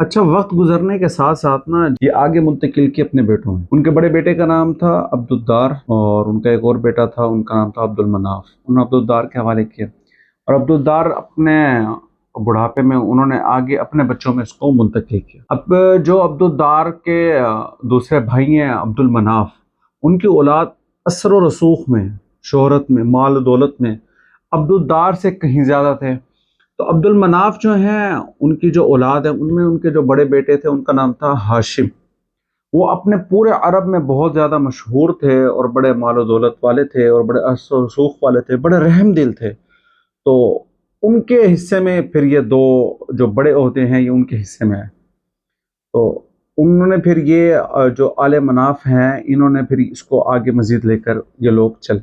अच्छा, वक्त गुजरने के साथ साथ ना ये आगे मुंतकिल किए अपने बेटों में। उनके बड़े बेटे का नाम था अब्दुद्दार और उनका एक और बेटा था, उनका नाम था अब्दुल मनाफ। उन्होंने अब्दुद्दार के हवाले किया और अब्दुद्दार अपने बुढ़ापे में उन्होंने आगे अपने बच्चों में इसको मुंतकिल किया। अब जो अब्दुद्दार के दूसरे भाई हैं अब्दुल मनाफ, उनकी औलाद असर व रसूख में, शोहरत में, माल दौलत में अब्दुद्दार से कहीं ज़्यादा थे। तो अब्दुल मनाफ जो हैं, उनकी जो औलाद है उनमें उनके जो बड़े बेटे थे उनका नाम था हाशिम। वो अपने पूरे अरब में बहुत ज़्यादा मशहूर थे और बड़े मालो दौलत वाले थे और बड़े असर रसूख वाले थे, बड़े रहम दिल थे। तो उनके हिस्से में फिर ये दो जो बड़े ओहदे हैं ये उनके हिस्से में है। तो उन्होंने फिर ये जो आले मनाफ हैं, इन्होंने फिर इसको आगे मज़ीद लेकर ये लोग चले।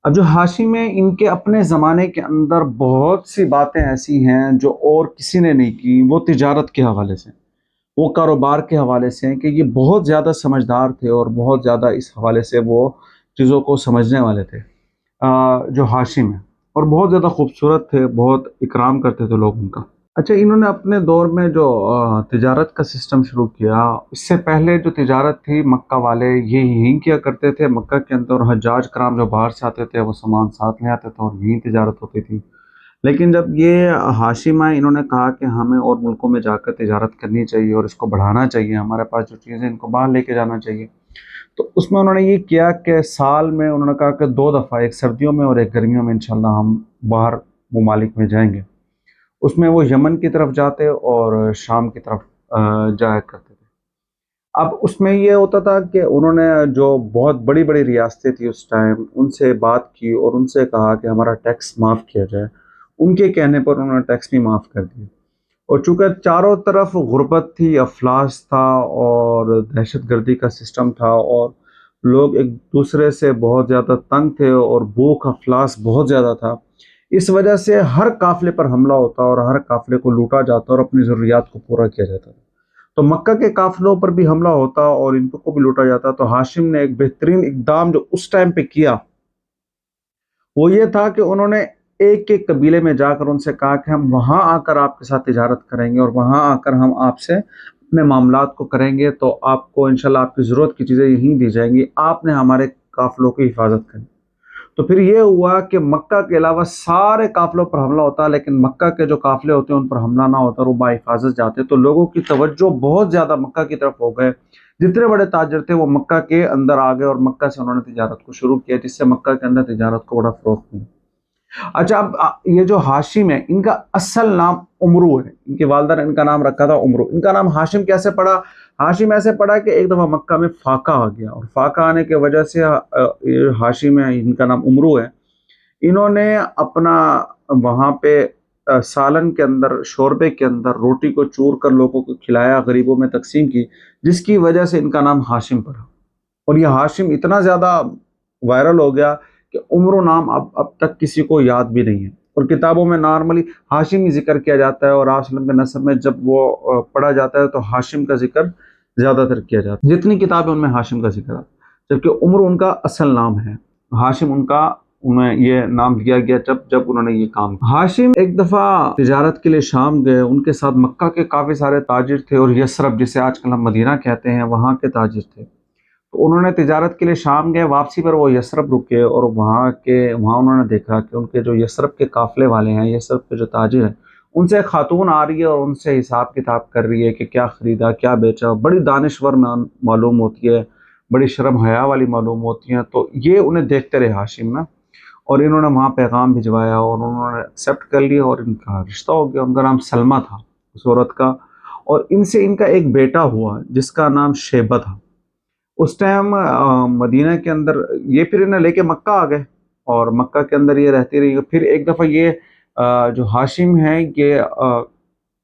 अब जो हाशिम है, इनके अपने ज़माने के अंदर बहुत सी बातें ऐसी हैं जो और किसी ने नहीं की। वो तिजारत के हवाले से, वो कारोबार के हवाले से हैं कि ये बहुत ज़्यादा समझदार थे और बहुत ज़्यादा इस हवाले से वो चीज़ों को समझने वाले थे। जो हाशिम है, और बहुत ज़्यादा खूबसूरत थे, बहुत इकराम करते थे लोग उनका। अच्छा, इन्होंने अपने दौर में जो तिजारत का सिस्टम शुरू किया, इससे पहले जो तिजारत थी मक्का वाले ये यहीं किया करते थे मक्का के अंदर, और हज्जाज कराम जो बाहर से आते थे वो सामान साथ ले आते थे और यहीं तिजारत होती थी। लेकिन जब ये हाशिम आए, इन्होंने कहा कि हमें और मुल्कों में जाकर तिजारत करनी चाहिए और इसको बढ़ाना चाहिए, हमारे पास जो चीज़ें इनको बाहर लेके जाना चाहिए। तो उसमें उन्होंने ये किया कि साल में उन्होंने कहा कि 2 दफ़ा, एक सर्दियों में और एक गर्मियों में इंशाल्लाह हम बाहर ममालिक में जाएंगे। उसमें वो यमन की तरफ जाते और शाम की तरफ जाया करते थे। अब उसमें ये होता था कि उन्होंने जो बहुत बड़ी बड़ी रियासतें थी उस टाइम, उनसे बात की और उनसे कहा कि हमारा टैक्स माफ़ किया जाए। उनके कहने पर उन्होंने टैक्स भी माफ़ कर दिया। और चूँकि चारों तरफ गुर्बत थी, अफलास था और दहशतगर्दी का सिस्टम था और लोग एक दूसरे से बहुत ज़्यादा तंग थे और भूख अफलास बहुत ज़्यादा था। इस वजह से हर काफ़िले पर हमला होता और हर काफ़िले को लूटा जाता और अपनी ज़रूरियात को पूरा किया जाता। तो मक्का के काफ़िलों पर भी हमला होता और इनको को भी लूटा जाता। तो हाशिम ने एक बेहतरीन इक़दाम जो उस टाइम पे किया, वो ये था कि उन्होंने एक-एक कबीले में जाकर उनसे कहा कि हम वहाँ आकर आपके साथ तिजारत करेंगे और वहाँ आकर हम आपसे अपने मामलात को करेंगे, तो आपको इंशाल्लाह आपकी ज़रूरत की चीज़ें यहीं दी जाएँगी, आपने हमारे काफ़िलों की हिफाज़त करनी। तो फिर ये हुआ कि मक्का के अलावा सारे काफ़िलों पर हमला होता, लेकिन मक्का के जो काफ़िले होते हैं उन पर हमला ना होता और वो बाहिफ़ाज़त जाते। तो लोगों की तवज्जो बहुत ज़्यादा मक्का की तरफ हो गए। जितने बड़े ताजिर थे वो मक्का के अंदर आ गए और मक्का से उन्होंने तिजारत को शुरू किया, जिससे मक्का के अंदर तिजारत को बड़ा फ़रोग़ मिला। अच्छा, अब ये जो हाशिम है, इनका असल नाम उमरू है। इनकी वालिदा ने इनका नाम रखा था उमरू। इनका नाम हाशिम कैसे पड़ा? हाशिम ऐसे पड़ा कि एक दफ़ा मक्का में फ़ाका आ गया और फ़ाका आने की वजह से ये हाशिम है, इनका नाम उमरू है। इन्होंने अपना वहाँ पे सालन के अंदर, शोरबे के अंदर रोटी को चूर कर लोगों को खिलाया, गरीबों में तक़सीम की, जिसकी वजह से इनका नाम हाशिम पड़ा। और ये हाशिम इतना ज़्यादा वायरल हो गया कि उम्र नाम अब तक किसी को याद भी नहीं है। और किताबों में नॉर्मली हाशिम ही ज़िक्र किया जाता है और आसलम के नसब में जब वो पढ़ा जाता है तो हाशिम का ज़िक्र ज़्यादातर किया जाता है। जितनी किताबें उनमें हाशिम का ज़िक्र आता है, जबकि उम्र उनका असल नाम है। हाशिम उनका, उन्हें ये नाम दिया गया जब जब उन्होंने ये काम किया। हाशिम एक दफ़ा तिजारत के लिए शाम गए, उनके साथ मक्का के काफ़ी सारे ताजिर थे और यसरब, जिसे आजकल हम मदीना कहते हैं, वहाँ के ताजिर थे। तो उन्होंने तिजारत के लिए शाम गए, वापसी पर वो यसरब रुके और वहाँ उन्होंने देखा कि उनके जो यसरब के काफ़िले वाले हैं, यसरब के जो ताजिर हैं, उनसे एक खातून आ रही है और उनसे हिसाब किताब कर रही है कि क्या ख़रीदा, क्या बेचा। बड़ी दानिश्वर मालूम होती है, बड़ी शर्म हया वाली मालूम होती हैं। तो ये उन्हें देखते रहे हाशिम ना, और इन्होंने वहाँ पैगाम भिजवाया और उन्होंने एक्सेप्ट कर लिया और इनका रिश्ता हो गया। उनका नाम सलमा था उस औरत का, और इनसे इनका एक बेटा हुआ जिसका नाम शेबा था। उस टाइम मदीना के अंदर ये फिर इन्हें लेके मक्का आ गए और मक्का के अंदर ये रहती रही। फिर एक दफ़ा ये जो हाशिम है ये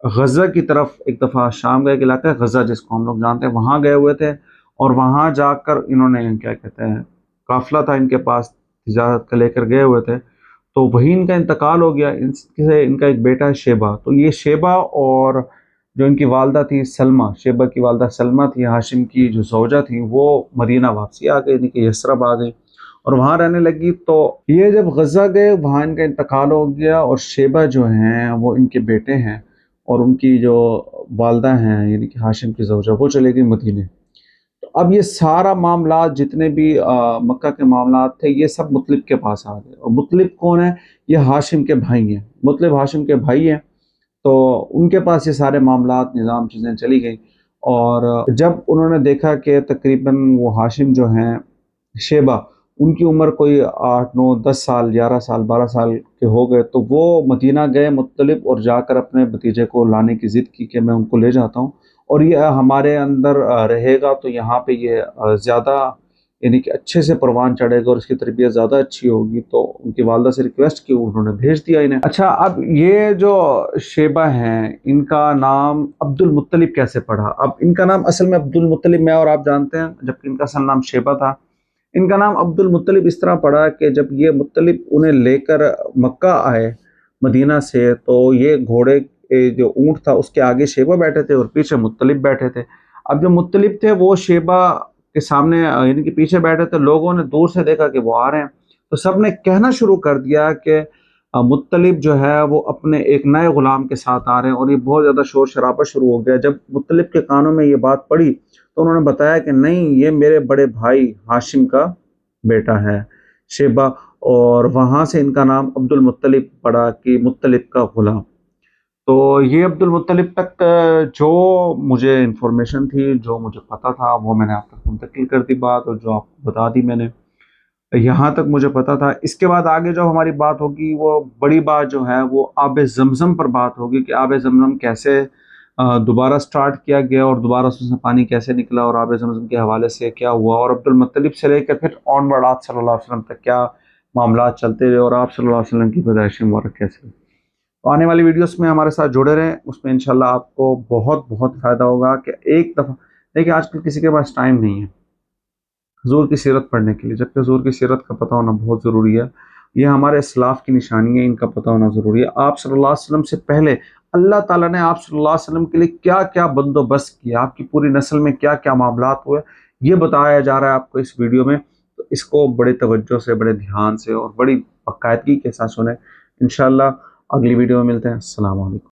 गज़ा की तरफ एक दफ़ा, शाम का एक इलाका है गज़ा जिसको हम लोग जानते हैं, वहाँ गए हुए थे और वहाँ जाकर इन्होंने क्या कहते हैं, काफ़िला था इनके पास, तिजारत का लेकर गए हुए थे। तो वहीं इनका इंतकाल हो गया। इनसे इनका एक बेटा है शेबा। तो ये शेबा और जो इनकी वालदा थी सलमा, शेबा की वालदा सलमा थी, हाशिम की जो ज़ौजा थी, वो मदीना वापसी आ गई, इनकी यसरब आ गई और वहाँ रहने लगी। तो ये जब गज़ा गए, वहाँ इनका इंतकाल हो गया और शेबा जो हैं वो इनके बेटे हैं اور ان کی جو والدہ ہیں یعنی کہ ہاشم کی زوجہ وہ چلے گئی مدینے. تو اب یہ سارا معاملات جتنے بھی مکہ کے معاملات تھے یہ سب مطلب کے پاس آ گئے. اور مطلب کون ہے؟ یہ ہاشم کے بھائی ہیں. مطلب ہاشم کے بھائی ہیں تو ان کے پاس یہ سارے معاملات نظام چیزیں چلی گئی. اور جب انہوں نے دیکھا کہ تقریباً وہ ہاشم جو ہیں شیبہ ان کی عمر کوئی 8 9 10 سال 11 سال 12 سال کے ہو گئے تو وہ مدینہ گئے مطلب اور جا کر اپنے بھتیجے کو لانے کی ضد کی کہ میں ان کو لے جاتا ہوں اور یہ ہمارے اندر رہے گا تو یہاں پہ یہ زیادہ یعنی کہ اچھے سے پروان چڑھے گا اور اس کی تربیت زیادہ اچھی ہوگی. تو ان کی والدہ سے ریکویسٹ کی انہوں نے بھیج دیا انہیں. اچھا اب یہ جو شیبہ ہیں ان کا نام عبد المطلب کیسے پڑا؟ اب ان کا نام اصل میں عبد المطلب میں اور آپ جانتے ہیں جبکہ ان کا اصل نام شیبہ تھا. ان کا نام عبد المطلب اس طرح پڑا کہ جب یہ مطلب انہیں لے کر مکہ آئے مدینہ سے تو یہ گھوڑے جو اونٹ تھا اس کے آگے شیبہ بیٹھے تھے اور پیچھے مطلب بیٹھے تھے. اب جو مطلب تھے وہ شیبہ کے سامنے یعنی کہ پیچھے بیٹھے تھے. لوگوں نے دور سے دیکھا کہ وہ آ رہے ہیں تو سب نے کہنا شروع کر دیا کہ مطلب جو ہے وہ اپنے ایک نئے غلام کے ساتھ آ رہے ہیں اور یہ بہت زیادہ شور شرابہ شروع ہو گیا. جب مطلب کے کانوں میں یہ بات پڑی تو انہوں نے بتایا کہ نہیں یہ میرے بڑے بھائی ہاشم کا بیٹا ہے شیبہ. اور وہاں سے ان کا نام عبد المطلب پڑا کہ مطلب کا غلام. تو یہ عبد المطلب تک جو مجھے انفارمیشن تھی جو مجھے پتا تھا وہ میں نے آپ تک منتقل کر دی بات اور جو آپ کو بتا دی میں نے. یہاں تک مجھے پتا تھا. اس کے بعد آگے جو ہماری بات ہوگی وہ بڑی بات جو ہے وہ آب زمزم پر بات ہوگی کہ آب زمزم کیسے دوبارہ سٹارٹ کیا گیا اور دوبارہ اس میں پانی کیسے نکلا اور آب زمزم کے حوالے سے کیا ہوا اور عبد المطلب سے لے کر پھر آن ورڈ آپ صلی اللہ علیہ وسلم تک کیا معاملات چلتے رہے اور آپ صلی اللہ علیہ وسلم کی پیدائش مبارک کیسے ہوئی. تو آنے والی ویڈیوز میں ہمارے ساتھ جڑے رہیں. اس میں انشاءاللہ آپ کو بہت بہت فائدہ ہوگا کہ ایک دفعہ دیکھیں آج کل کسی کے پاس ٹائم نہیں ہے حضور کی سیرت پڑھنے کے لیے جبکہ حضور کی سیرت کا پتہ ہونا بہت ضروری ہے. یہ ہمارے اسلاف کی نشانی ہے ان کا پتہ ہونا ضروری ہے. آپ صلی اللہ علیہ وسلم سے پہلے اللہ تعالیٰ نے آپ صلی اللہ علیہ وسلم کے لیے کیا کیا بندوبست کیا آپ کی پوری نسل میں کیا کیا معاملات ہوئے یہ بتایا جا رہا ہے آپ کو اس ویڈیو میں. تو اس کو بڑے توجہ سے بڑے دھیان سے اور بڑی باقاعدگی کے ساتھ سنیں. انشاءاللہ اگلی ویڈیو میں ملتے ہیں. السلام علیکم.